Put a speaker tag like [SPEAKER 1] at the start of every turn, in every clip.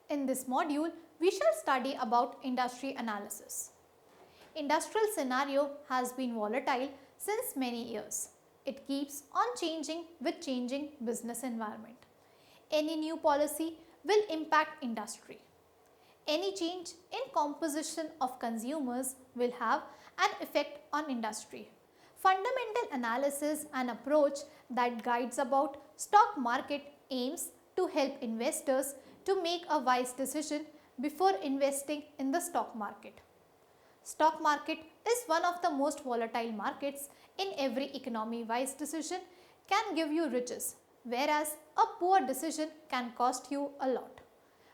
[SPEAKER 1] In this module, we shall study about industry analysis. Industrial scenario has been volatile since many years. It keeps on changing with changing business environment. Any new policy will impact industry. Any change in composition of consumers will have an effect on industry. Fundamental analysis and approach that guides about stock market aims to help investors to make a wise decision before investing in the stock market. Stock market is one of the most volatile markets. In every economy, wise decision can give you riches, whereas a poor decision can cost you a lot.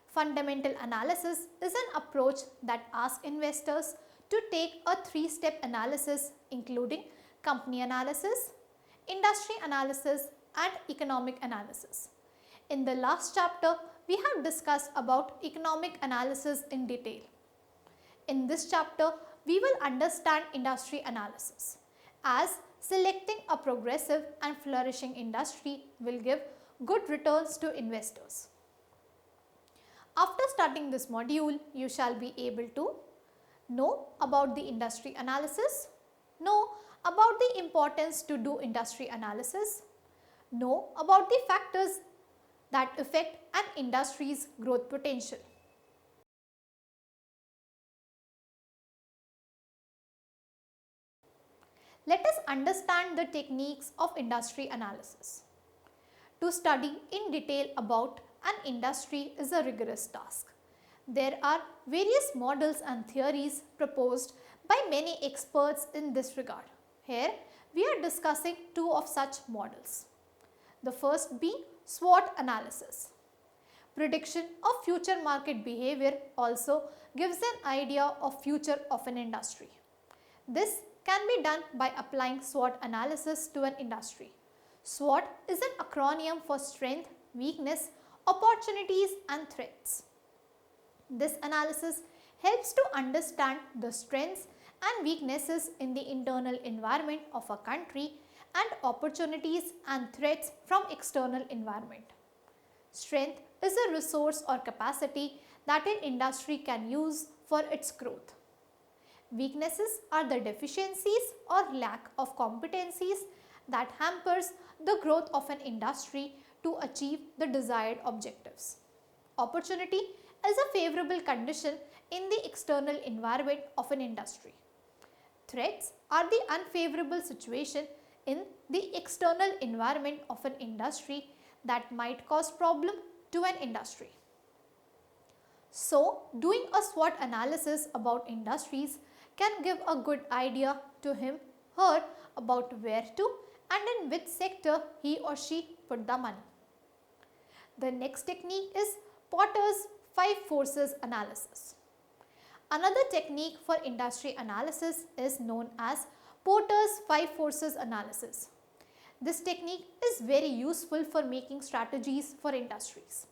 [SPEAKER 1] Fundamental analysis is an approach that asks investors to take a three-step analysis including company analysis, industry analysis and economic analysis. In the last chapter, we have discussed about economic analysis in detail. In this chapter, we will understand industry analysis, as selecting a progressive and flourishing industry will give good returns to investors. After starting this module, you shall be able to know about the industry analysis, know about the importance to do industry analysis, know about the factors that affect an industry's growth potential. Let us understand the techniques of industry analysis. To study in detail about an industry is a rigorous task. There are various models and theories proposed by many experts in this regard. Here, we are discussing two of such models. The first being SWOT analysis. Prediction of future market behavior also gives an idea of future of an industry. This can be done by applying SWOT analysis to an industry. SWOT is an acronym for strength, weakness, opportunities and threats. This analysis helps to understand the strengths and weaknesses in the internal environment of a country and opportunities and threats from external environment. Strength is a resource or capacity that an industry can use for its growth. Weaknesses are the deficiencies or lack of competencies that hampers the growth of an industry to achieve the desired objectives. Opportunity is a favorable condition in the external environment of an industry. Threats are the unfavorable situation in the external environment of an industry that might cause problem to an industry. So, doing a SWOT analysis about industries can give a good idea to him, her about where to and in which sector he or she put the money. The next technique is Porter's 5 forces analysis. Another technique for industry analysis is known as Porter's 5 forces analysis. This technique is very useful for making strategies for industries.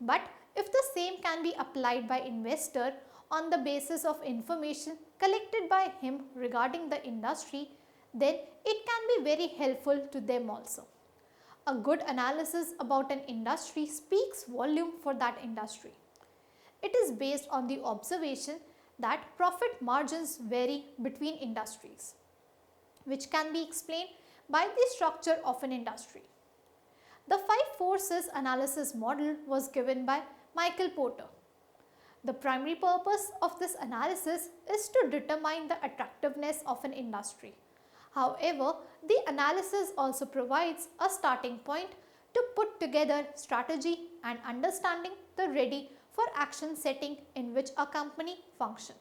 [SPEAKER 1] But if the same can be applied by investor on the basis of information collected by him regarding the industry, then it can be very helpful to them also. A good analysis about an industry speaks volume for that industry. It is based on the observation that profit margins vary between industries, which can be explained by the structure of an industry. The 5 forces analysis model was given by Michael Porter. The primary purpose of this analysis is to determine the attractiveness of an industry. However, the analysis also provides a starting point to put together strategy and understanding the ready for action setting in which a company functions.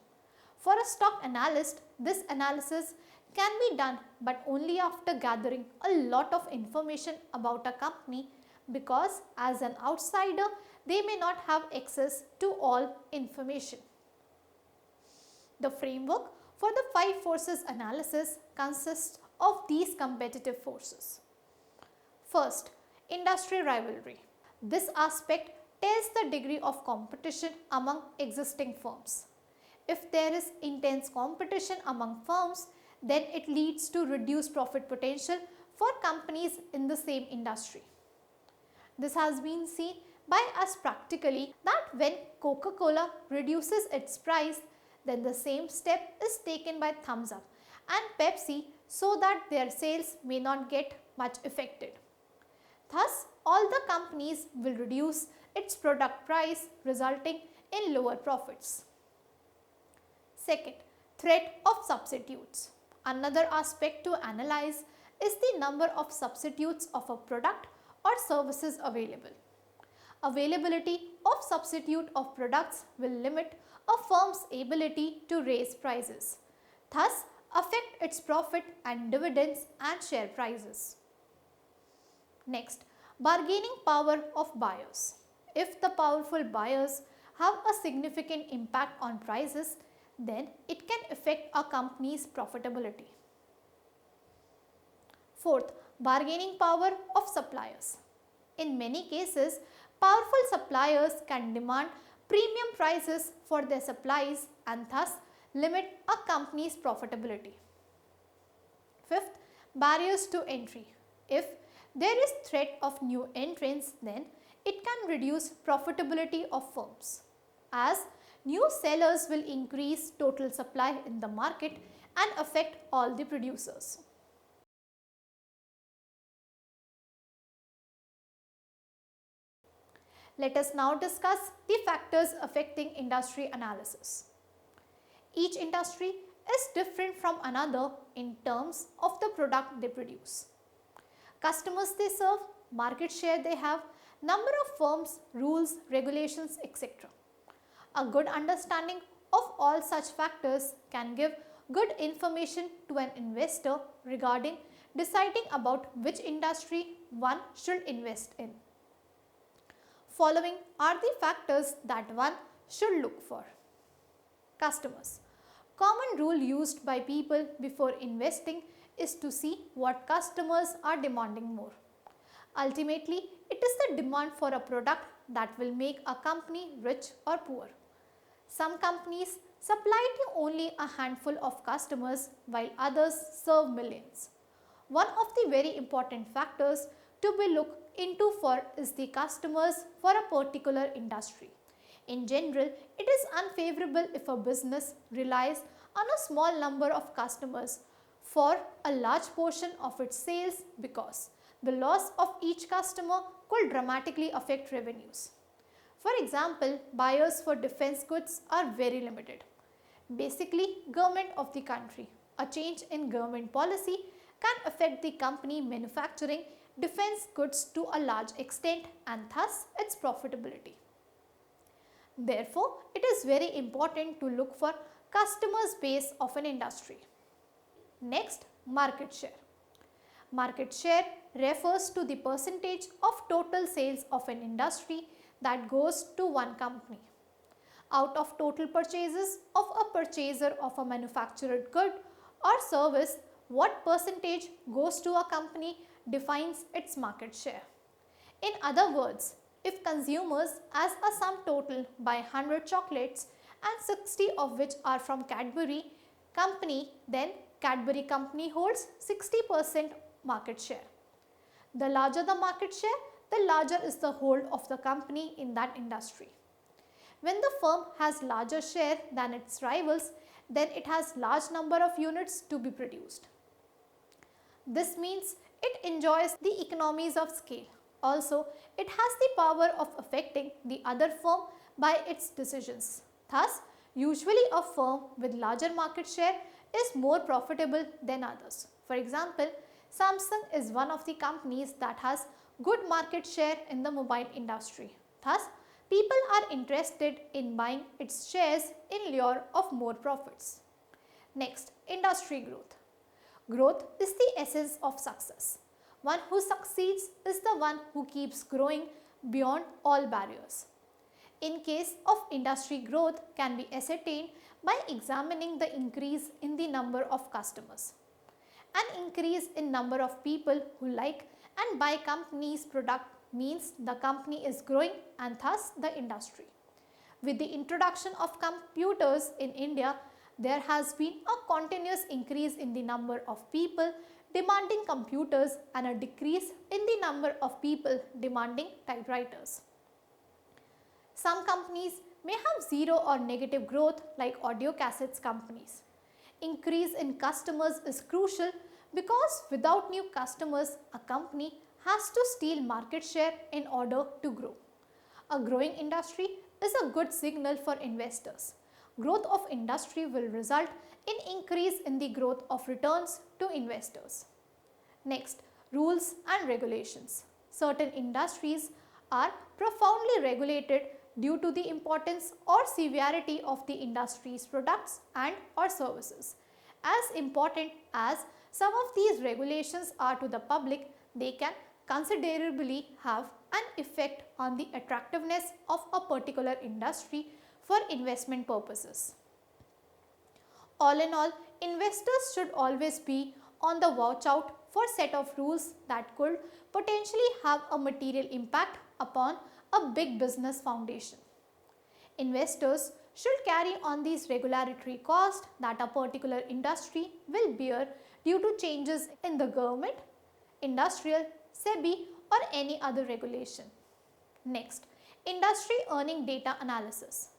[SPEAKER 1] For a stock analyst, this analysis can be done but only after gathering a lot of information about a company, because as an outsider, they may not have access to all information. The framework for the 5 forces analysis consists of these competitive forces. First, industry rivalry. This aspect tells the degree of competition among existing firms. If there is intense competition among firms, then it leads to reduced profit potential for companies in the same industry. This has been seen by us practically that when Coca-Cola reduces its price, then the same step is taken by Thumbs Up and Pepsi so that their sales may not get much affected. Thus, all the companies will reduce its product price, resulting in lower profits. Second, threat of substitutes. Another aspect to analyze is the number of substitutes of a product or services available. Availability of substitute of products will limit a firm's ability to raise prices, thus affect its profit and dividends and share prices. Next, bargaining power of buyers. If the powerful buyers have a significant impact on prices, then it can affect a company's profitability. Fourth, bargaining power of suppliers. In many cases, powerful suppliers can demand premium prices for their supplies and thus limit a company's profitability. Fifth, barriers to entry. If there is threat of new entrants, then it can reduce profitability of firms, as new sellers will increase total supply in the market and affect all the producers. Let us now discuss the factors affecting industry analysis. Each industry is different from another in terms of the product they produce. Customers they serve, market share they have, number of firms, rules, regulations, etc. A good understanding of all such factors can give good information to an investor regarding deciding about which industry one should invest in. Following are the factors that one should look for. Customers. Common rule used by people before investing is to see what customers are demanding more. Ultimately, it is the demand for a product that will make a company rich or poor. Some companies supply to only a handful of customers while others serve millions. One of the very important factors to be looked into for is the customers for a particular industry. In general, it is unfavorable if a business relies on a small number of customers for a large portion of its sales because the loss of each customer could dramatically affect revenues. For example, buyers for defense goods are very limited. Basically, government of the country. A change in government policy can affect the company manufacturing defense goods to a large extent and thus its profitability. Therefore, it is very important to look for customers base of an industry. Next, market share. Market share refers to the percentage of total sales of an industry that goes to one company. Out of total purchases of a purchaser of a manufactured good or service, what percentage goes to a company defines its market share. In other words, if consumers as a sum total buy 100 chocolates and 60 of which are from Cadbury company, then Cadbury company holds 60% market share. The larger the market share, the larger is the hold of the company in that industry. When the firm has larger share than its rivals, then it has large number of units to be produced. This means it enjoys the economies of scale. Also, it has the power of affecting the other firm by its decisions. Thus, usually a firm with larger market share is more profitable than others. For example, Samsung is one of the companies that has good market share in the mobile industry. Thus, people are interested in buying its shares in lure of more profits. Next, industry growth. Growth is the essence of success. One who succeeds is the one who keeps growing beyond all barriers. In case of industry growth can be ascertained by examining the increase in the number of customers. An increase in number of people who like and buy company's product means the company is growing and thus the industry. With the introduction of computers in India, there has been a continuous increase in the number of people demanding computers and a decrease in the number of people demanding typewriters. Some companies may have zero or negative growth like audio cassettes companies. Increase in customers is crucial because without new customers, a company has to steal market share in order to grow. A growing industry is a good signal for investors. Growth of industry will result in increase in the growth of returns to investors. Next, rules and regulations. Certain industries are profoundly regulated due to the importance or severity of the industry's products and or services. As important as some of these regulations are to the public, they can considerably have an effect on the attractiveness of a particular industry for investment purposes. All in all, investors should always be on the watch out for set of rules that could potentially have a material impact upon a big business foundation. Investors should carry on these regulatory costs that a particular industry will bear due to changes in the government, industrial, SEBI or any other regulation. Next, industry earning data analysis.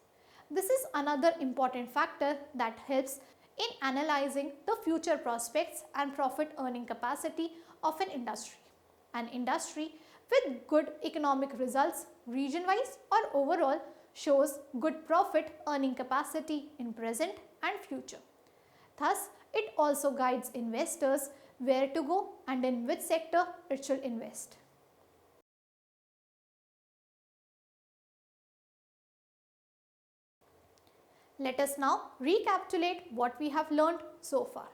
[SPEAKER 1] This is another important factor that helps in analyzing the future prospects and profit earning capacity of an industry. An industry with good economic results region-wise or overall shows good profit earning capacity in present and future. Thus, it also guides investors where to go and in which sector it should invest. Let us now recapitulate what we have learned so far.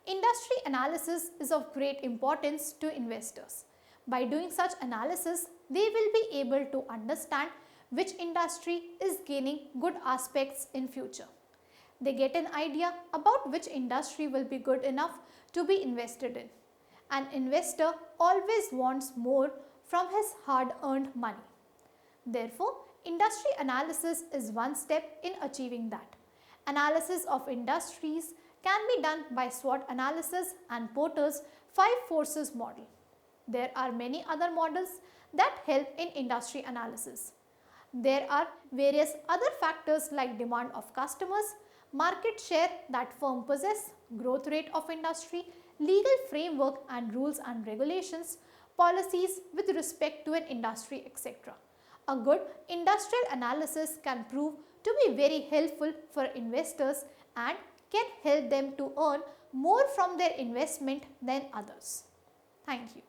[SPEAKER 1] Industry analysis is of great importance to investors. By doing such analysis, they will be able to understand which industry is gaining good aspects in future. They get an idea about which industry will be good enough to be invested in. An investor always wants more from his hard-earned money. Therefore, industry analysis is one step in achieving that. Analysis of industries can be done by SWOT analysis and Porter's 5 forces model. There are many other models that help in industry analysis. There are various other factors like demand of customers, market share that firm possess, growth rate of industry, legal framework and rules and regulations, policies with respect to an industry, etc. A good industrial analysis can prove to be very helpful for investors and can help them to earn more from their investment than others. Thank you.